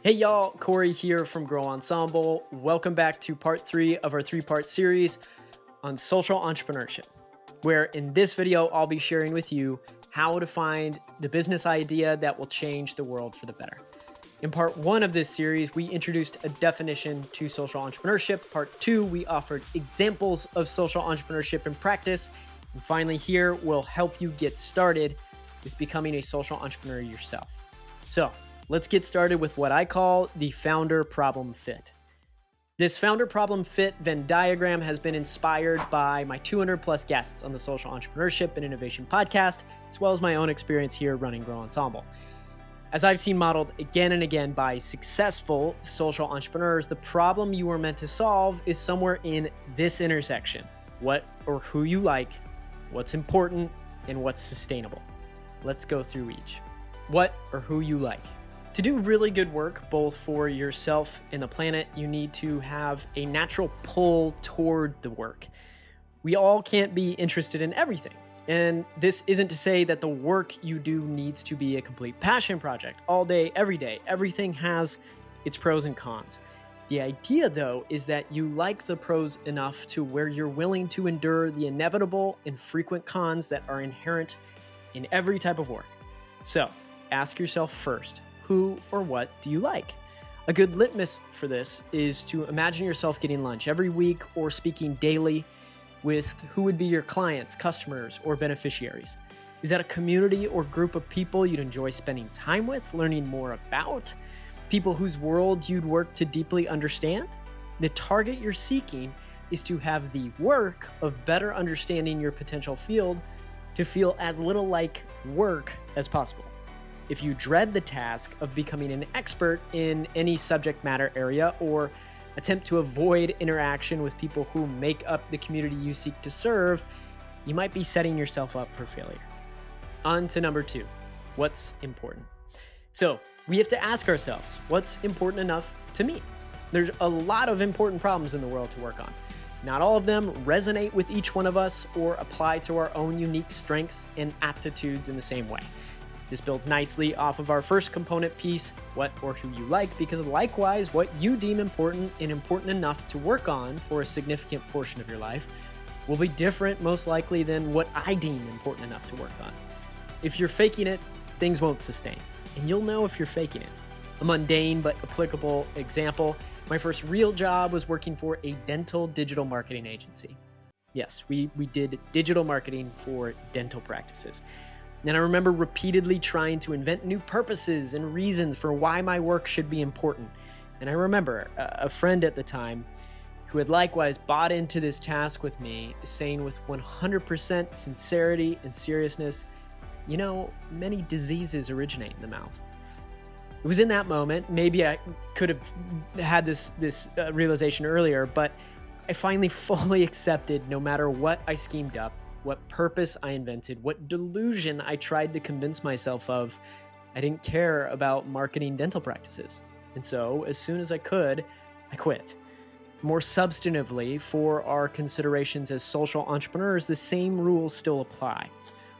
Hey y'all, Cory here from Ensemble. Welcome back to part 3 of our 3-part series on social entrepreneurship, where in this video, I'll be sharing with you how to find the business idea that will change the world for the better. In part 1 of this series, we introduced a definition to social entrepreneurship. Part 2, we offered examples of social entrepreneurship in practice. And finally here, we'll help you get started with becoming a social entrepreneur yourself. So let's get started with what I call the founder problem fit. This founder problem fit Venn diagram has been inspired by my 200 plus guests on the Social Entrepreneurship and Innovation podcast, as well as my own experience here running Ensemble. As I've seen modeled again and again by successful social entrepreneurs, the problem you are meant to solve is somewhere in this intersection: what or who you like, what's important, and what's sustainable. Let's go through each. What or who you like. To do really good work, both for yourself and the planet, you need to have a natural pull toward the work. We all can't be interested in everything. And this isn't to say that the work you do needs to be a complete passion project all day, every day. Everything has its pros and cons. The idea, though, is that you like the pros enough to where you're willing to endure the inevitable and frequent cons that are inherent in every type of work. So ask yourself first, who or what do you like? A good litmus for this is to imagine yourself getting lunch every week or speaking daily with who would be your clients, customers, or beneficiaries. Is that a community or group of people you'd enjoy spending time with, learning more about? People whose world you'd work to deeply understand? The target you're seeking is to have the work of better understanding your potential field to feel as little like work as possible. If you dread the task of becoming an expert in any subject matter area or attempt to avoid interaction with people who make up the community you seek to serve, you might be setting yourself up for failure. On to number 2, what's important? So we have to ask ourselves, what's important enough to me? There's a lot of important problems in the world to work on. Not all of them resonate with each one of us or apply to our own unique strengths and aptitudes in the same way. This builds nicely off of our first component piece, what or who you like, because likewise, what you deem important and important enough to work on for a significant portion of your life will be different, most likely, than what I deem important enough to work on. If you're faking it, things won't sustain, and you'll know if you're faking it. A mundane but applicable example, my first real job was working for a dental digital marketing agency. Yes, we did digital marketing for dental practices. And I remember repeatedly trying to invent new purposes and reasons for why my work should be important. And I remember a friend at the time who had likewise bought into this task with me, saying with 100% sincerity and seriousness, you know, many diseases originate in the mouth. It was in that moment, maybe I could have had this realization earlier, but I finally fully accepted no matter what I schemed up, what purpose I invented, what delusion I tried to convince myself of, I didn't care about marketing dental practices. And so, as soon as I could, I quit. More substantively, for our considerations as social entrepreneurs, the same rules still apply.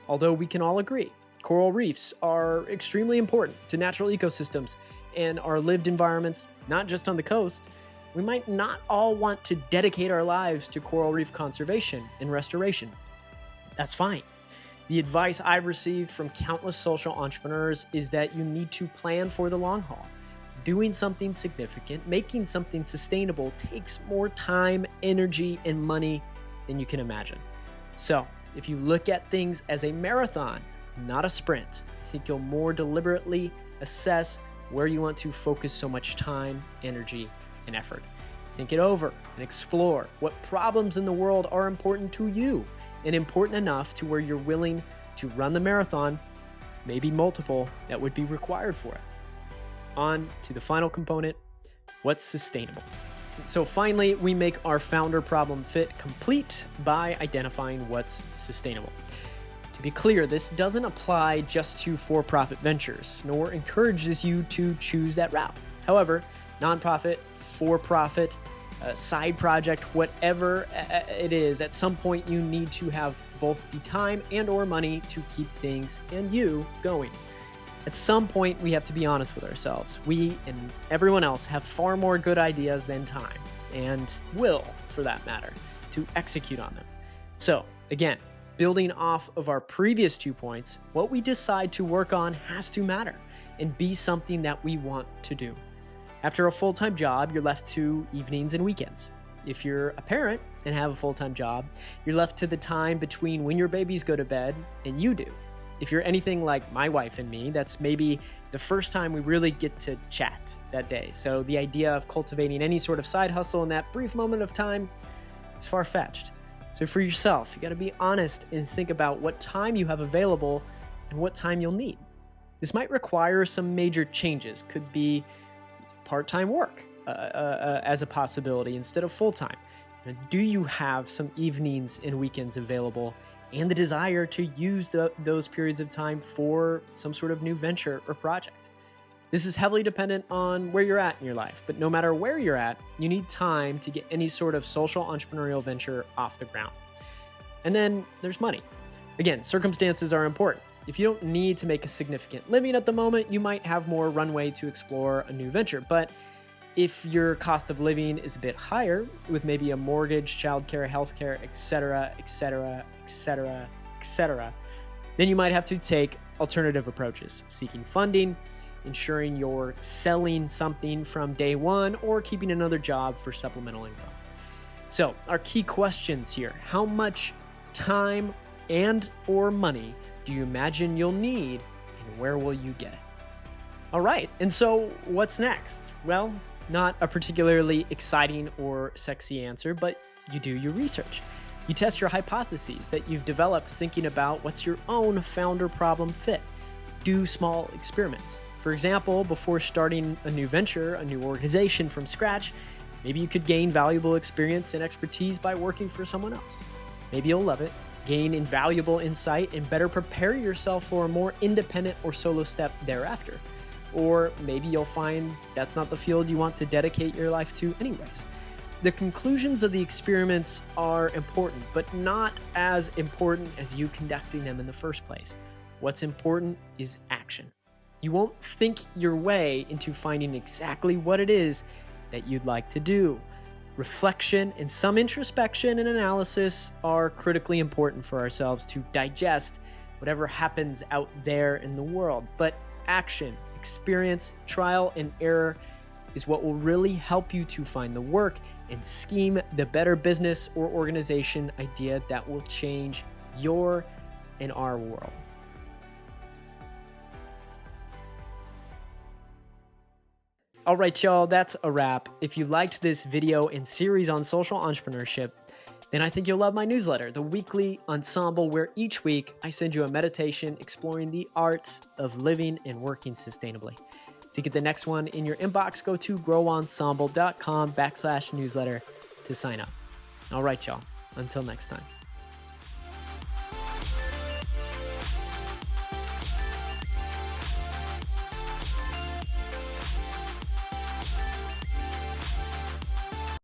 Although we can all agree, coral reefs are extremely important to natural ecosystems and our lived environments, not just on the coast. We might not all want to dedicate our lives to coral reef conservation and restoration. That's fine. The advice I've received from countless social entrepreneurs is that you need to plan for the long haul. Doing something significant, making something sustainable takes more time, energy, and money than you can imagine. So, if you look at things as a marathon, not a sprint, I think you'll more deliberately assess where you want to focus so much time, energy, and effort. Think it over and explore what problems in the world are important to you and important enough to where you're willing to run the marathon, maybe multiple, that would be required for it. On to the final component, what's sustainable? So finally, we make our founder problem fit complete by identifying what's sustainable. To be clear, this doesn't apply just to for-profit ventures, nor encourages you to choose that route. However, nonprofit, for-profit, side project, whatever it is, at some point you need to have both the time and or money to keep things and you going. At some point, we have to be honest with ourselves. We and everyone else have far more good ideas than time, and will, for that matter, to execute on them. So, again, building off of our previous 2 points, what we decide to work on has to matter and be something that we want to do. After a full-time job, you're left to evenings and weekends. If you're a parent and have a full-time job, you're left to the time between when your babies go to bed and you do. If you're anything like my wife and me, that's maybe the first time we really get to chat that day. So the idea of cultivating any sort of side hustle in that brief moment of time is far-fetched. So for yourself, you got to be honest and think about what time you have available and what time you'll need. This might require some major changes. Could be part-time work as a possibility instead of full-time. Do you have some evenings and weekends available and the desire to use those periods of time for some sort of new venture or project? This is heavily dependent on where you're at in your life, but no matter where you're at, you need time to get any sort of social entrepreneurial venture off the ground. And then there's money. Again, circumstances are important. If you don't need to make a significant living at the moment, you might have more runway to explore a new venture. But if your cost of living is a bit higher, with maybe a mortgage, childcare, healthcare, etc., then you might have to take alternative approaches, seeking funding, ensuring you're selling something from day one, or keeping another job for supplemental income. So, our key questions here: how much time and or money do you imagine you'll need, and where will you get it? All right, and so what's next? Well, not a particularly exciting or sexy answer, but you do your research. You test your hypotheses that you've developed thinking about what's your own founder problem fit. Do small experiments. For example, before starting a new venture, a new organization from scratch, maybe you could gain valuable experience and expertise by working for someone else. Maybe you'll love it, gain invaluable insight, and better prepare yourself for a more independent or solo step thereafter. Or maybe you'll find that's not the field you want to dedicate your life to anyways. The conclusions of the experiments are important, but not as important as you conducting them in the first place. What's important is action. You won't think your way into finding exactly what it is that you'd like to do. Reflection and some introspection and analysis are critically important for ourselves to digest whatever happens out there in the world. But action, experience, trial, and error is what will really help you to find the work and scheme the better business or organization idea that will change your and our world. All right, y'all, that's a wrap. If you liked this video and series on social entrepreneurship, then I think you'll love my newsletter, the weekly Ensemble, where each week I send you a meditation exploring the art of living and working sustainably. To get the next one in your inbox, go to growensemble.com/newsletter to sign up. All right, y'all. Until next time.